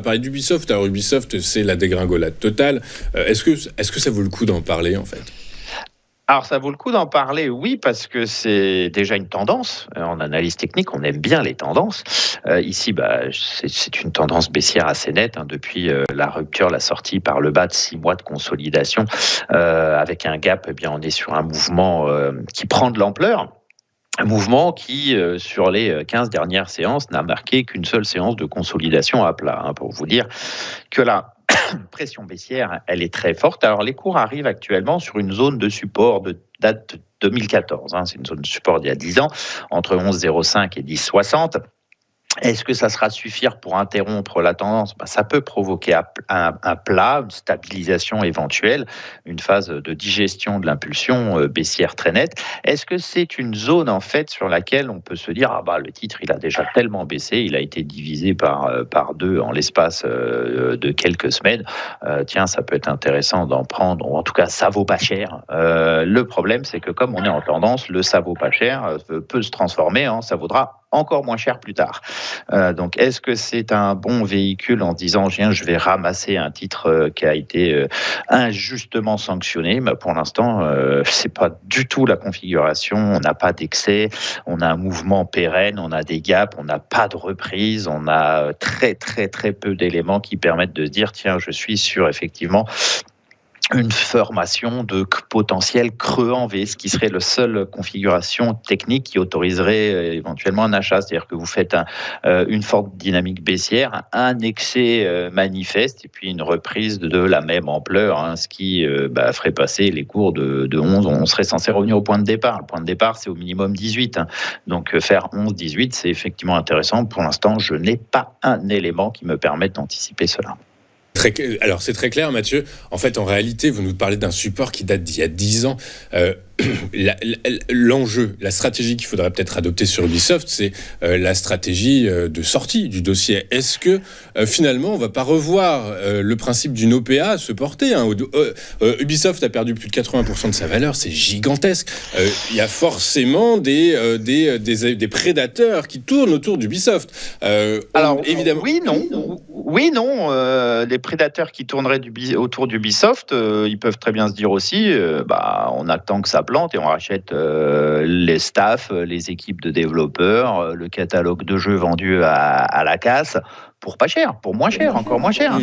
parler d'Ubisoft. Alors Ubisoft, c'est la dégringolade totale. Est-ce que ça vaut le coup d'en parler en fait ? Alors, ça vaut le coup d'en parler, oui, parce que c'est déjà une tendance. En analyse technique, on aime bien les tendances. Ici, c'est une tendance baissière assez nette depuis la rupture, la sortie par le bas de 6 mois de consolidation. Avec un gap, eh bien, on est sur un mouvement qui prend de l'ampleur. Un mouvement qui, sur les 15 dernières séances, n'a marqué qu'une seule séance de consolidation à plat. Pour vous dire que la pression baissière, elle est très forte. Alors, les cours arrivent actuellement sur une zone de support de date de 2014. C'est une zone de support d'il y a 10 ans, entre 11,05 et 10,60. Est-ce que ça sera suffire pour interrompre la tendance ? Ça peut provoquer un plat, une stabilisation éventuelle, une phase de digestion de l'impulsion baissière très nette. Est-ce que c'est une zone en fait sur laquelle on peut se dire le titre il a déjà tellement baissé, il a été divisé par 2 en l'espace de quelques semaines. Tiens, ça peut être intéressant d'en prendre. En tout cas, ça vaut pas cher. Le problème, c'est que comme on est en tendance, le ça vaut pas cher peut se transformer en ça vaudra encore moins cher plus tard. Donc, est-ce que c'est un bon véhicule en disant je vais ramasser un titre qui a été injustement sanctionné ? Pour l'instant, c'est pas du tout la configuration. On n'a pas d'excès, on a un mouvement pérenne, on a des gaps, on n'a pas de reprise, on a très très très peu d'éléments qui permettent de se dire tiens, je suis sur effectivement une formation de potentiel creux en V, ce qui serait la seule configuration technique qui autoriserait éventuellement un achat. C'est-à-dire que vous faites une forte dynamique baissière, un excès manifeste et puis une reprise de la même ampleur, ce qui ferait passer les cours de 11. On serait censé revenir au point de départ. Le point de départ, c'est au minimum 18. Donc faire 11-18, c'est effectivement intéressant. Pour l'instant, je n'ai pas un élément qui me permette d'anticiper cela. Alors, c'est très clair, Mathieu. En fait, en réalité, vous nous parlez d'un support qui date d'il y a 10 ans. L'enjeu, la stratégie qu'il faudrait peut-être adopter sur Ubisoft, c'est la stratégie de sortie du dossier. Est-ce que finalement, on ne va pas revoir le principe d'une OPA se porter Ubisoft a perdu plus de 80% de sa valeur, c'est gigantesque. Il y a forcément des prédateurs qui tournent autour d'Ubisoft. Alors, évidemment, oui, non. Les prédateurs qui tourneraient autour d'Ubisoft, ils peuvent très bien se dire aussi, on attend que ça plante et on rachète les staffs, les équipes de développeurs, le catalogue de jeux vendus à la casse pour pas cher, pour moins cher, encore moins cher.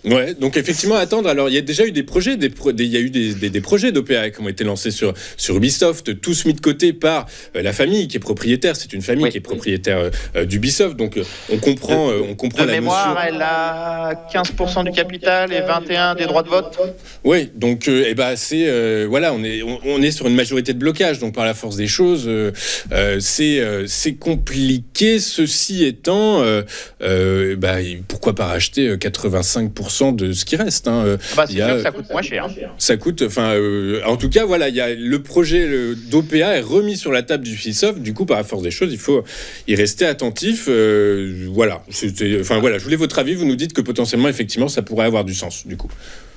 Ouais, donc effectivement attendre. Alors il y a déjà eu des projets, il y a eu des projets d'OPA qui ont été lancés sur Ubisoft, tous mis de côté par la famille qui est propriétaire. C'est une famille qui est propriétaire d'Ubisoft, donc on comprend de la mémoire, notion. Elle a 15% du capital et 21 des droits de vote. Oui, donc c'est on est sur une majorité de blocage. Donc par la force des choses, c'est compliqué. Ceci étant, pourquoi pas racheter 85% de ce qui reste. C'est sûr que ça coûte moins cher. Ça coûte, en tout cas, il y a le projet d'OPA est remis sur la table d'Ubisoft. Du coup, par la force des choses, il faut y rester attentif. Je voulais votre avis. Vous nous dites que potentiellement, effectivement, ça pourrait avoir du sens, du coup.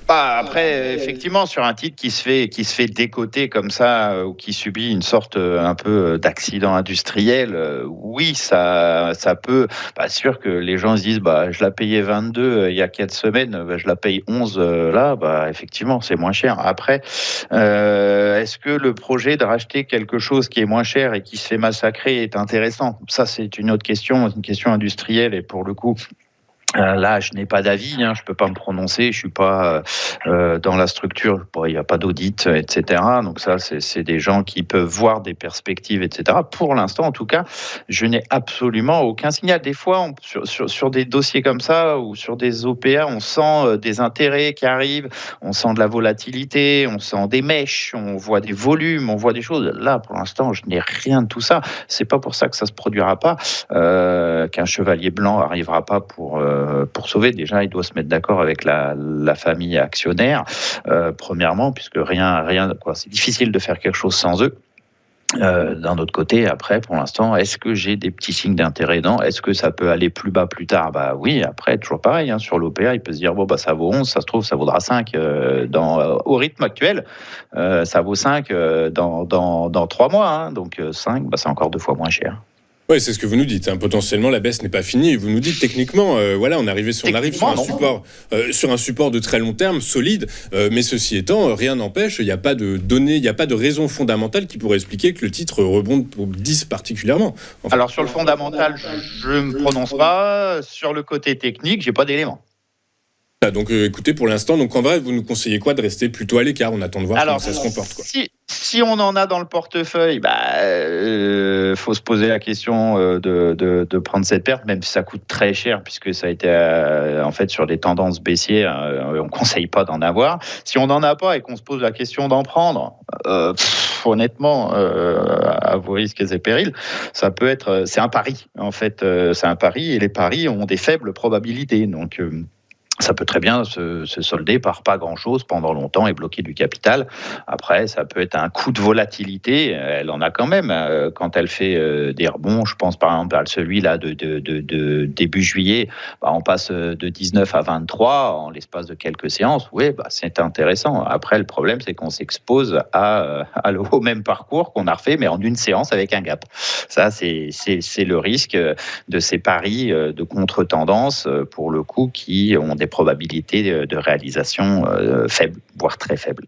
Après, effectivement, sur un titre qui se fait décoter comme ça, ou qui subit une sorte un peu d'accident industriel, oui, ça peut. Sûr que les gens se disent, je l'ai payé 22 il y a 4 semaines, je la paye 11 là, effectivement, c'est moins cher. Après, est-ce que le projet de racheter quelque chose qui est moins cher et qui se fait massacrer est intéressant ? Ça, c'est une autre question, une question industrielle, et pour le coup, là, je n'ai pas d'avis, je ne peux pas me prononcer, je ne suis pas dans la structure, il n'y a pas d'audit, etc. Donc ça, c'est des gens qui peuvent voir des perspectives, etc. Pour l'instant, en tout cas, je n'ai absolument aucun signal. Des fois, sur des dossiers comme ça, ou sur des OPA, on sent des intérêts qui arrivent, on sent de la volatilité, on sent des mèches, on voit des volumes, on voit des choses. Là, pour l'instant, je n'ai rien de tout ça. C'est pas pour ça que ça se produira pas, qu'un chevalier blanc arrivera pas pour sauver. Déjà, il doit se mettre d'accord avec la famille actionnaire, premièrement, puisque c'est difficile de faire quelque chose sans eux. D'un autre côté, après, pour l'instant, est-ce que j'ai des petits signes d'intérêt ? Non. Est-ce que ça peut aller plus bas plus tard ? Oui, après, toujours pareil, sur l'OPA, il peut se dire, ça vaut 11, ça se trouve, ça vaudra 5 au rythme actuel, ça vaut 5 dans 3 mois, donc 5, c'est encore 2 fois moins cher. Oui, c'est ce que vous nous dites. Potentiellement, la baisse n'est pas finie. Vous nous dites techniquement, voilà, on arrive sur un support de très long terme, solide. Mais ceci étant, rien n'empêche, il n'y a pas de données, il n'y a pas de raison fondamentale qui pourrait expliquer que le titre rebonde pour 10 particulièrement. Enfin, alors sur le fondamental, je ne me prononce pas. Sur le côté technique, j'ai pas d'éléments. Donc écoutez, pour l'instant, donc en vrai, vous nous conseillez quoi? De rester plutôt à l'écart? On attend de voir comment ça se comporte, quoi. Si on en a dans le portefeuille, faut se poser la question de prendre cette perte, même si ça coûte très cher, puisque ça a été en fait sur des tendances baissières, on conseille pas d'en avoir. Si on n'en a pas et qu'on se pose la question d'en prendre, honnêtement, à vos risques et périls, ça peut être, c'est un pari. En fait, c'est un pari et les paris ont des faibles probabilités, donc. Ça peut très bien se solder par pas grand-chose pendant longtemps et bloquer du capital. Après, ça peut être un coup de volatilité. Elle en a quand même quand elle fait des rebonds. Je pense par exemple à celui-là de début juillet. On passe de 19 à 23 en l'espace de quelques séances. Oui, c'est intéressant. Après, le problème, c'est qu'on s'expose au même parcours qu'on a refait, mais en une séance avec un gap. Ça, c'est le risque de ces paris de contre-tendance, pour le coup, qui ont des probabilités de réalisation faibles, voire très faibles.